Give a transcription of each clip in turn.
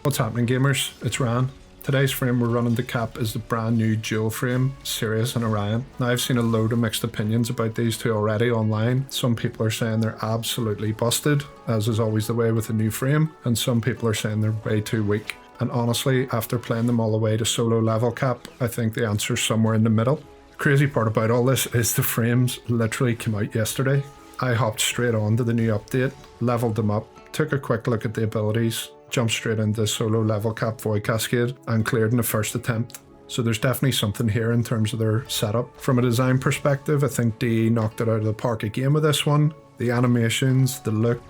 What's happening, gamers? It's Ran. Today's frame we're running to cap is the brand new dual frame Sirius and Orion. Now, I've seen a load of mixed opinions about these two already online. Some people are saying they're absolutely busted, as is always the way with a new frame, and some people are saying they're way too weak. And honestly, after playing them all the way to solo level cap, I think the answer's somewhere in the middle. The crazy part about all this is the frames literally came out yesterday. I hopped straight on to the new update, leveled them up, took a quick look at the abilities, jumped straight into solo level cap Void Cascade and cleared in the first attempt. So there's definitely something here in terms of their setup. From a design perspective, I think DE knocked it out of the park again with this one. The animations, the look,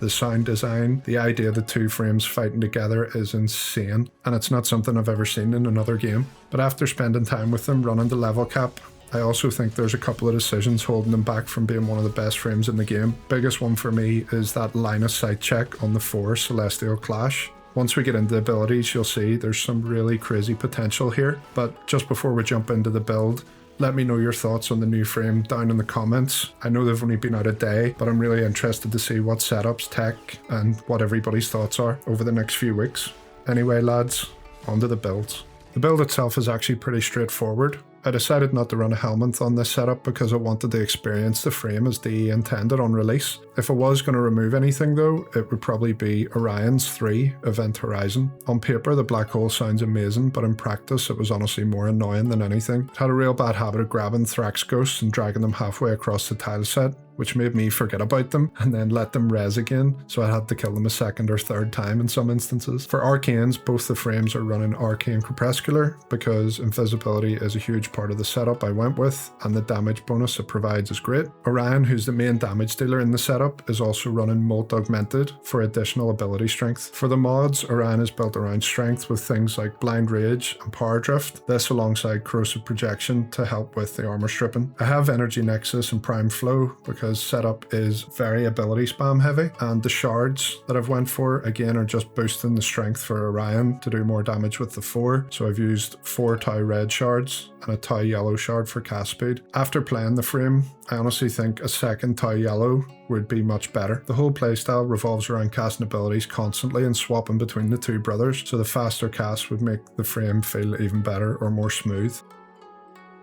the sound design, the idea of the two frames fighting together is insane, and it's not something I've ever seen in another game. But after spending time with them running the level cap, I also think there's a couple of decisions holding them back from being one of the best frames in the game. Biggest one for me is that line of sight check on the 4 Celestial Clash. Once we get into the abilities, you'll see there's some really crazy potential here. But just before we jump into the build, let me know your thoughts on the new frame down in the comments. I know they've only been out a day, but I'm really interested to see what setups, tech, and what everybody's thoughts are over the next few weeks. Anyway, lads, on to the builds. The build itself is actually pretty straightforward. I decided not to run a Helminth on this setup because I wanted to experience the frame as DE intended on release. If I was going to remove anything though, it would probably be Orion's 3 Event Horizon. On paper the black hole sounds amazing, but in practice it was honestly more annoying than anything. It had a real bad habit of grabbing Thrax ghosts and dragging them halfway across the tile set, which made me forget about them and then let them res again, so I had to kill them a second or third time in some instances. For Arcanes, both the frames are running Arcane Crepuscular because invisibility is a huge part of the setup I went with, and the damage bonus it provides is great. Orion, who's the main damage dealer in the setup, is also running Molt Augmented for additional ability strength. For the mods, Orion is built around strength with things like Blind Rage and Power Drift, this alongside Corrosive Projection to help with the armor stripping. I have Energy Nexus and Prime Flow because setup is very ability spam heavy, and the shards that I've went for again are just boosting the strength for Orion to do more damage with the 4, so I've used 4 Tau red shards and a Tau yellow shard for cast speed. After playing the frame, I honestly think a second Tau yellow would be much better. The whole playstyle revolves around casting abilities constantly and swapping between the two brothers, so the faster cast would make the frame feel even better or more smooth.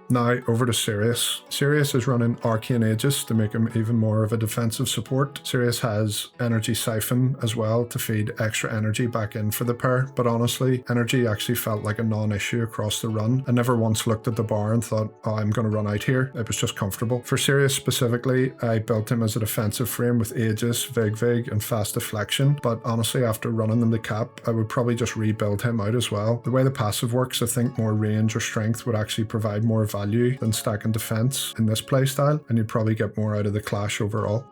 Now over to Sirius. Sirius is running Arcane Aegis to make him even more of a defensive support. Sirius has Energy Siphon as well to feed extra energy back in for the pair, but honestly, energy actually felt like a non-issue across the run. I never once looked at the bar and thought, oh, I'm going to run out here. It was just comfortable. For Sirius specifically, I built him as a defensive frame with Aegis, Vig, and Fast Deflection, but honestly, after running them to cap, I would probably just rebuild him out as well. The way the passive works, I think more range or strength would actually provide more value than stacking defense in this playstyle, and you'd probably get more out of the clash overall.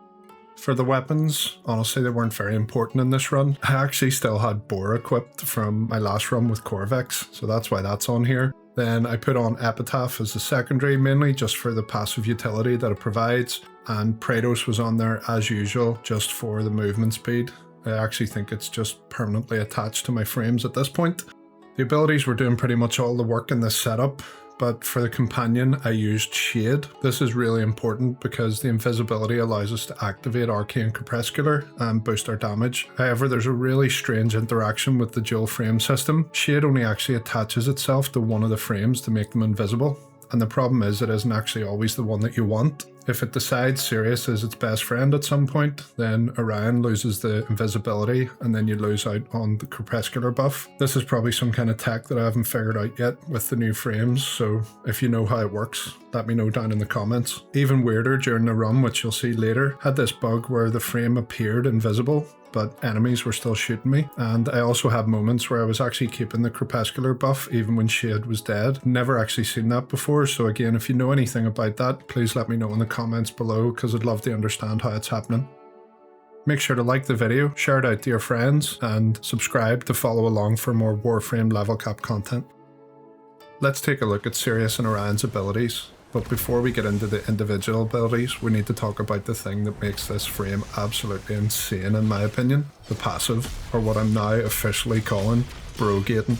For the weapons, honestly they weren't very important in this run. I actually still had Boar equipped from my last run with Corvex, so that's why that's on here. Then I put on Epitaph as a secondary, mainly just for the passive utility that it provides, and Praetos was on there as usual just for the movement speed. I actually think it's just permanently attached to my frames at this point. The abilities were doing pretty much all the work in this setup, but for the companion I used Shade. This is really important because the invisibility allows us to activate Arcane Crepuscular and boost our damage. However, there's a really strange interaction with the dual frame system. Shade only actually attaches itself to one of the frames to make them invisible, and the problem is it isn't actually always the one that you want. If it decides Sirius is its best friend at some point, then Orion loses the invisibility and then you lose out on the crepuscular buff. This is probably some kind of tech that I haven't figured out yet with the new frames, so if you know how it works, let me know down in the comments. Even weirder, during the run, which you'll see later, had this bug where the frame appeared invisible, but enemies were still shooting me. And I also had moments where I was actually keeping the crepuscular buff even when Shade was dead. Never actually seen that before, so again, if you know anything about that, please let me know in the comments below because I'd love to understand how it's happening. Make sure to like the video, share it out to your friends, and subscribe to follow along for more Warframe level cap content. Let's take a look at Sirius and Orion's abilities. But before we get into the individual abilities, we need to talk about the thing that makes this frame absolutely insane in my opinion. The passive, or what I'm now officially calling brogating.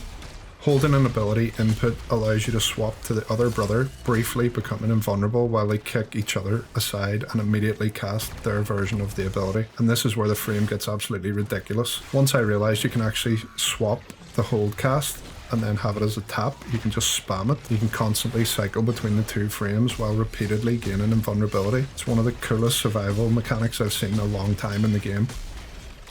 Holding an ability input allows you to swap to the other brother, briefly becoming invulnerable while they kick each other aside and immediately cast their version of the ability. And this is where the frame gets absolutely ridiculous. Once I realised you can actually swap the hold cast and then have it as a tap, you can just spam it. You can constantly cycle between the two frames while repeatedly gaining invulnerability. It's one of the coolest survival mechanics I've seen in a long time in the game.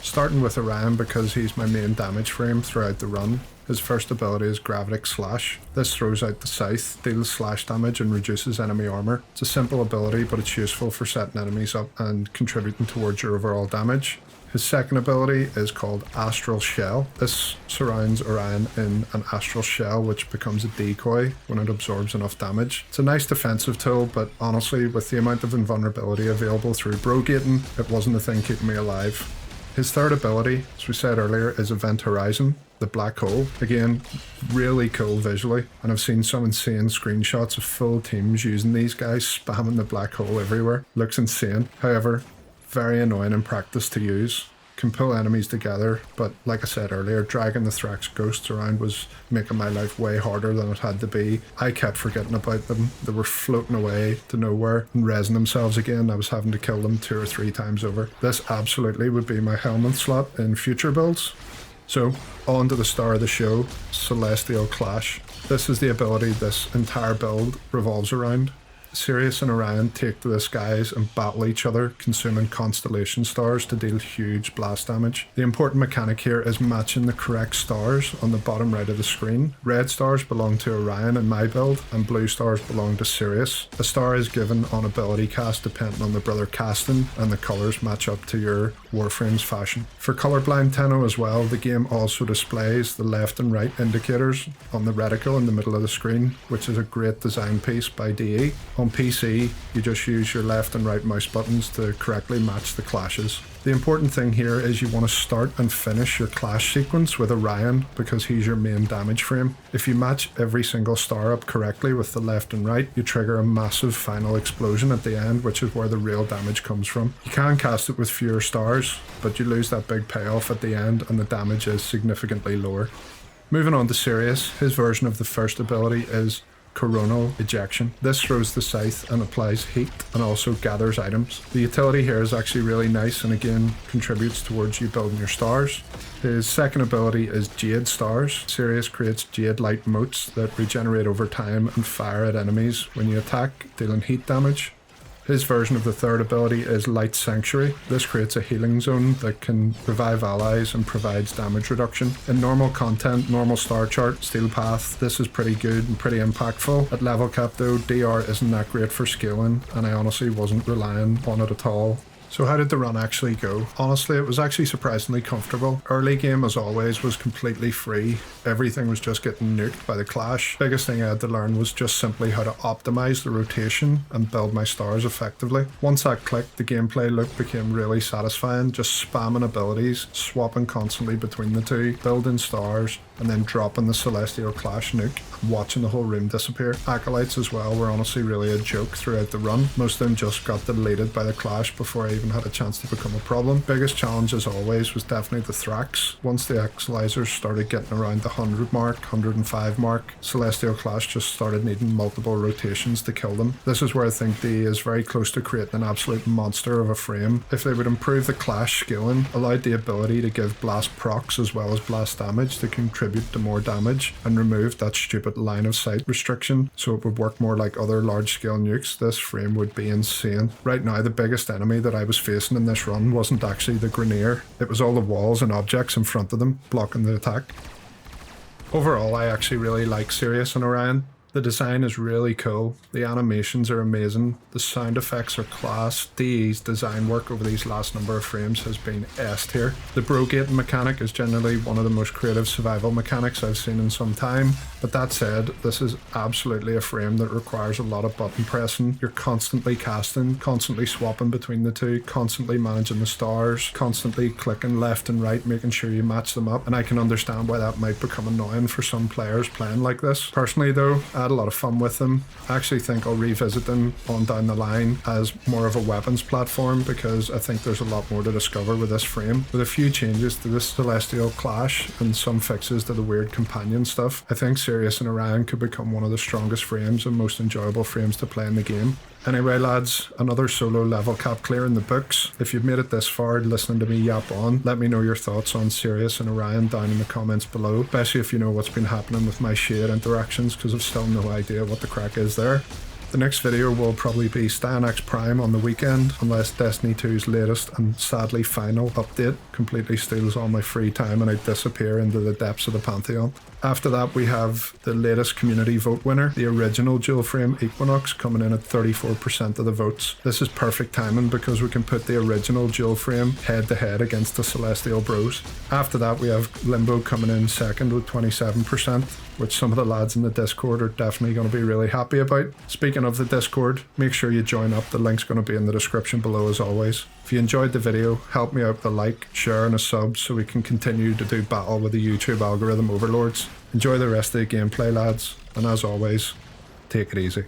Starting with Orion because he's my main damage frame throughout the run. His first ability is Gravitic Slash. This throws out the scythe, deals slash damage and reduces enemy armor. It's a simple ability, but it's useful for setting enemies up and contributing towards your overall damage. His second ability is called Astral Shell. This surrounds Orion in an astral shell which becomes a decoy when it absorbs enough damage. It's a nice defensive tool, but honestly with the amount of invulnerability available through brogating, it wasn't the thing keeping me alive. His third ability, as we said earlier, is Event Horizon, the black hole. Again, really cool visually, and I've seen some insane screenshots of full teams using these guys, spamming the black hole everywhere. Looks insane. However, very annoying in practice to use. Can pull enemies together, but like I said earlier, dragging the Thrax ghosts around was making my life way harder than it had to be. I kept forgetting about them. They were floating away to nowhere and resin themselves again. I was having to kill them 2 or 3 times over. This absolutely would be my Helminth slot in future builds. So, on to the star of the show, Celestial Clash. This is the ability this entire build revolves around. Sirius and Orion take to the skies and battle each other, consuming constellation stars to deal huge blast damage. The important mechanic here is matching the correct stars on the bottom right of the screen. Red stars belong to Orion in my build, and blue stars belong to Sirius. A star is given on ability cast depending on the brother casting, and the colours match up to your Warframe's fashion. For colorblind Tenno as well, the game also displays the left and right indicators on the reticle in the middle of the screen, which is a great design piece by DE. On PC, you just use your left and right mouse buttons to correctly match the clashes. The important thing here is you want to start and finish your clash sequence with Orion because he's your main damage frame. If you match every single star up correctly with the left and right, you trigger a massive final explosion at the end, which is where the real damage comes from. You can cast it with fewer stars, but you lose that big payoff at the end and the damage is significantly lower. Moving on to Sirius, his version of the first ability is Coronal Ejection. This throws the scythe and applies heat and also gathers items. The utility here is actually really nice and again contributes towards you building your stars. His second ability is Jade Stars. Sirius creates jade light motes that regenerate over time and fire at enemies when you attack, dealing heat damage. His version of the third ability is Light Sanctuary. This creates a healing zone that can revive allies and provides damage reduction. In normal content, normal star chart, steelpath, this is pretty good and pretty impactful. At level cap though, DR isn't that great for scaling, and I honestly wasn't relying on it at all. So how did the run actually go? Honestly, it was actually surprisingly comfortable. Early game, as always, was completely free. Everything was just getting nuked by the clash. Biggest thing I had to learn was just simply how to optimize the rotation and build my stars effectively. Once that clicked, the gameplay loop became really satisfying, just spamming abilities, swapping constantly between the two, building stars, and then dropping the Celestial Clash nuke and watching the whole room disappear. Acolytes as well were honestly really a joke throughout the run. Most of them just got deleted by the clash before I even had a chance to become a problem. Biggest challenge as always was definitely the Thrax. Once the Exilizers started getting around the 100 mark, 105 mark, Celestial Clash just started needing multiple rotations to kill them. This is where I think D is very close to creating an absolute monster of a frame. If they would improve the clash scaling, allowed the ability to give blast procs as well as blast damage to contribute to more damage, and removed that stupid line of sight restriction so it would work more like other large scale nukes, this frame would be insane. Right now the biggest enemy that I was facing in this run wasn't actually the Grenier, it was all the walls and objects in front of them blocking the attack. Overall, I actually really like Sirius and Orion. The design is really cool, the animations are amazing, the sound effects are class. DE's design work over these last number of frames has been S tier. The brogating mechanic is generally one of the most creative survival mechanics I've seen in some time, But that said, this is absolutely a frame that requires a lot of button pressing. You're constantly casting, constantly swapping between the two, constantly managing the stars, constantly clicking left and right, making sure you match them up. And I can understand why that might become annoying for some players playing like this. Personally though, I had a lot of fun with them. I actually think I'll revisit them on down the line as more of a weapons platform, because I think there's a lot more to discover with this frame. With a few changes to this Celestial Clash and some fixes to the weird companion stuff, I think Sirius and Orion could become one of the strongest frames and most enjoyable frames to play in the game. Anyway lads, another solo level cap clear in the books. If you've made it this far listening to me yap on, let me know your thoughts on Sirius and Orion down in the comments below, especially if you know what's been happening with my shade interactions, because I've still no idea what the crack is there. The next video will probably be Styanax Prime on the weekend, unless Destiny 2's latest and sadly final update completely steals all my free time and I disappear into the depths of the Pantheon. After that we have the latest community vote winner, the original dual frame Equinox, coming in at 34% of the votes. This is perfect timing because we can put the original dual frame head to head against the Celestial Bros. After that we have Limbo coming in second with 27%, which some of the lads in the Discord are definitely going to be really happy about. Speaking of the Discord, make sure you join up, the link's going to be in the description below as always. If you enjoyed the video, help me out with a like, share and a sub so we can continue to do battle with the YouTube algorithm overlords. Enjoy the rest of the gameplay lads, and as always, take it easy.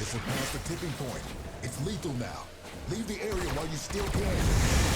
guess we're past the tipping point. It's lethal now. Leave the area while you still can.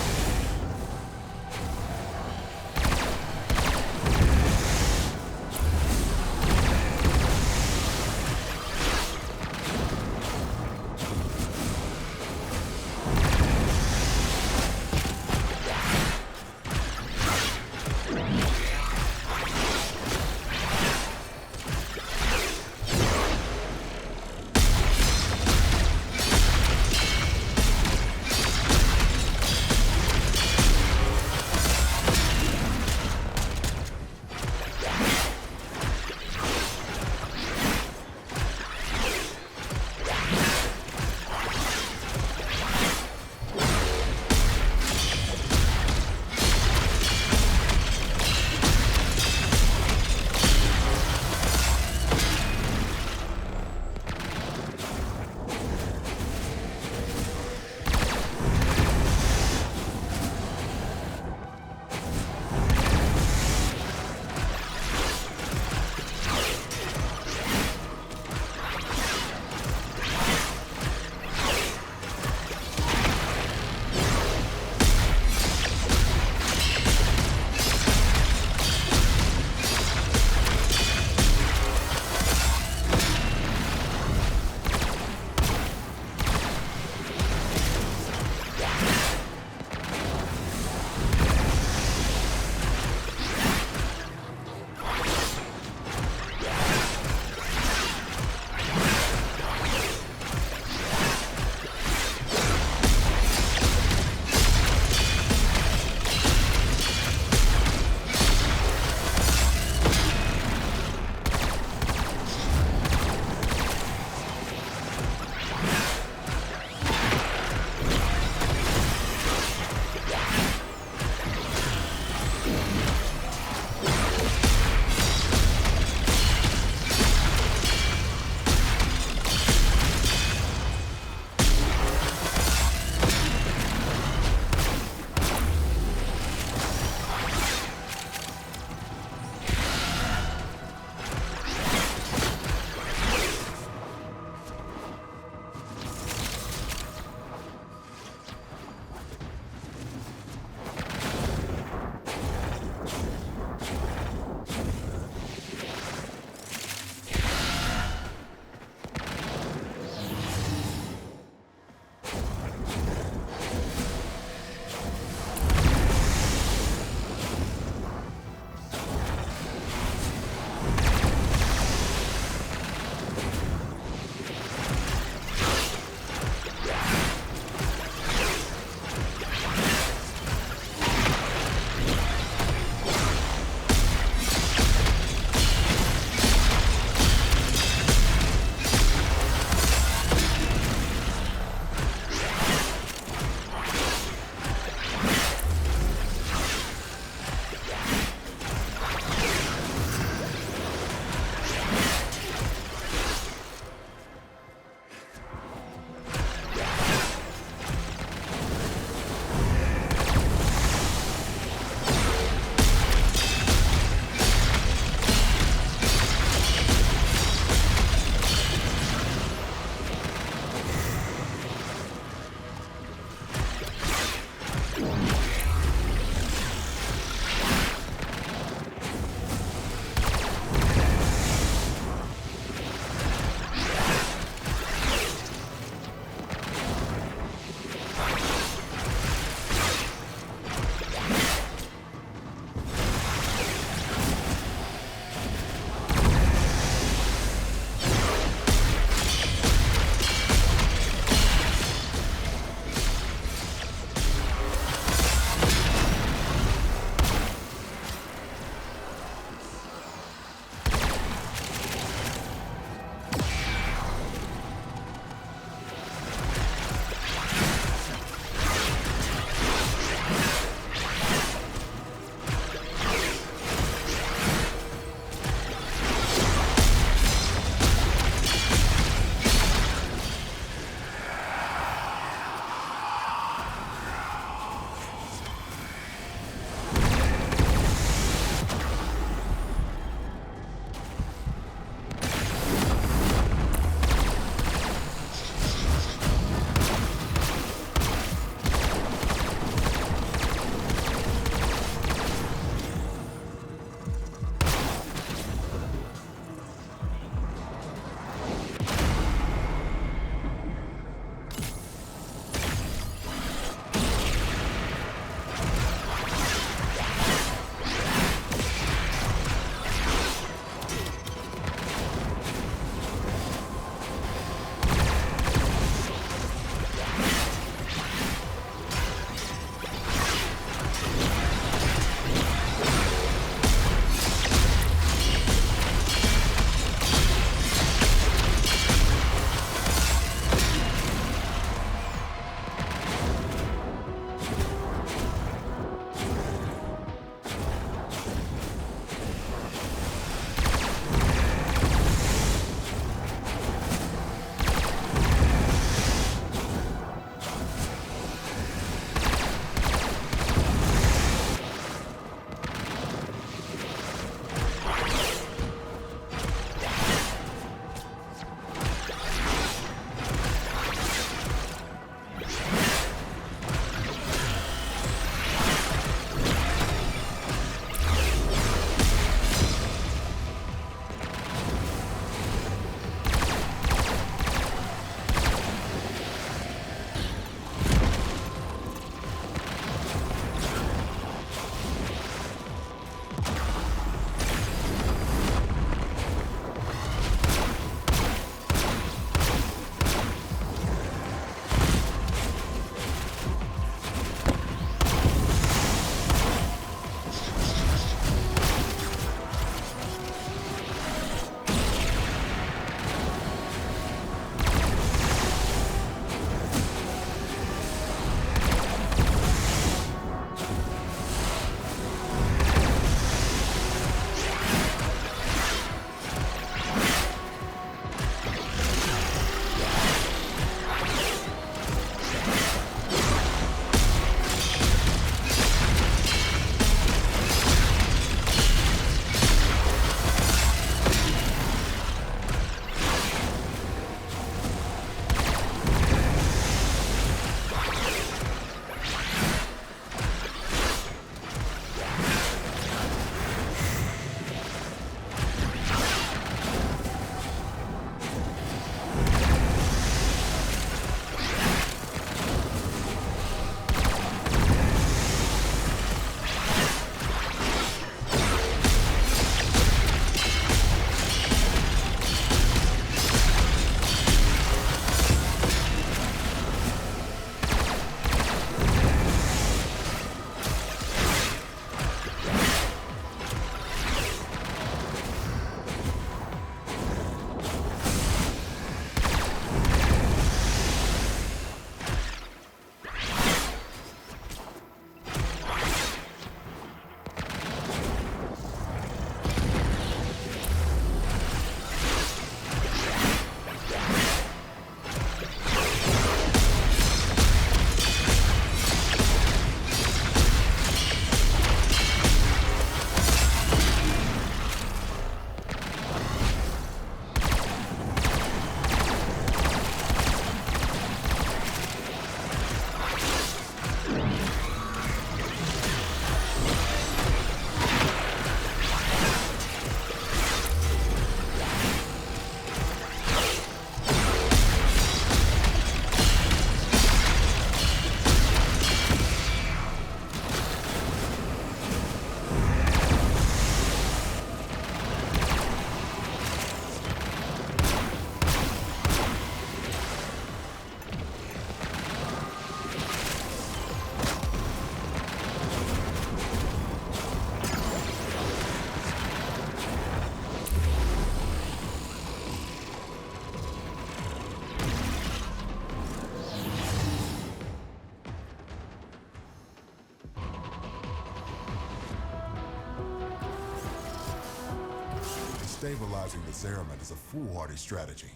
Destabilizing the Cerement is a foolhardy strategy.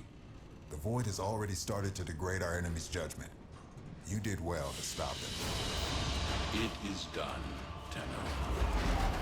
The Void has already started to degrade our enemy's judgment. You did well to stop them. It is done, Tenno.